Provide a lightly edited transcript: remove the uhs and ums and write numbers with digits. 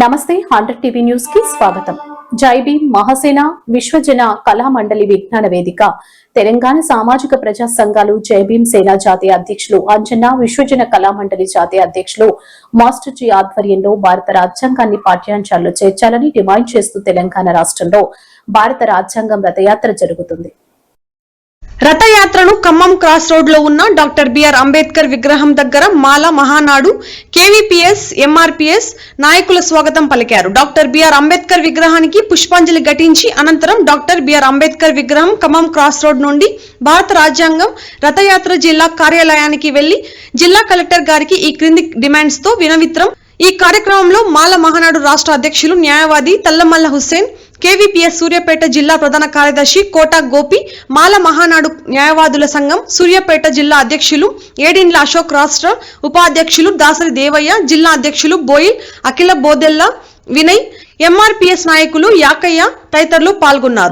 నమస్తే 100 TV news కి స్వాగతం. జై భీమ్ మహాసేన విశ్వజన కళా మండలి విజ్ఞాన వేదిక తెలంగాణ సామాజిక ప్రజా సంఘాలు జై భీమ్ సేన జాతీయ అధ్యక్షులు అంజన్న విశ్వజన కళా మండలి జాతీయ అధ్యక్షులు మాస్టర్ జీ ఆధ్వర్యంలో భారత రాజ్యాంగాన్ని పాఠ్యాంశాల్లో చేర్చాలని డిమాండ్ చేస్తూ తెలంగాణ రాష్ట్రంలో భారత రాజ్యాంగం రథయాత్ర జరుగుతుంది. రథయాత్రను ఖమ్మం క్రాస్ రోడ్ లో ఉన్న డాక్టర్ బిఆర్ అంబేద్కర్ విగ్రహం దగ్గర మాల మహానాడు కేవీపీఎస్ ఎంఆర్పీఎస్ నాయకుల స్వాగతం పలికారు. డాక్టర్ బిఆర్ అంబేద్కర్ విగ్రహానికి పుష్పాంజలి ఘటించి అనంతరం డాక్టర్ బిఆర్ అంబేద్కర్ విగ్రహం ఖమ్మం క్రాస్ రోడ్ నుండి భారత రాజ్యాంగం రథయాత్ర జిల్లా కార్యాలయానికి వెళ్లి జిల్లా కలెక్టర్ గారికి ఈ క్రింది డిమాండ్స్ తో వినవిత్రం. ఈ కార్యక్రమంలో మాల మహానాడు రాష్ట్ర అధ్యక్షులు న్యాయవాది తల్లమల్ల హుస్సేన్, కేవీపీఎస్ సూర్యాపేట జిల్లా ప్రధాన కార్యదర్శి కోటా గోపి, మాల మహానాడు న్యాయవాదుల సంఘం సూర్యాపేట జిల్లా అధ్యక్షులు ఏడిండ్ల అశోక్, రాష్ట్ర ఉపాధ్యక్షులు దాసరి దేవయ్య, జిల్లా అధ్యక్షులు బోయిల్ అఖిల బోదెల్ల వినయ్, ఎంఆర్పీఎస్ నాయకులు యాకయ్య తదితరులు పాల్గొన్నారు.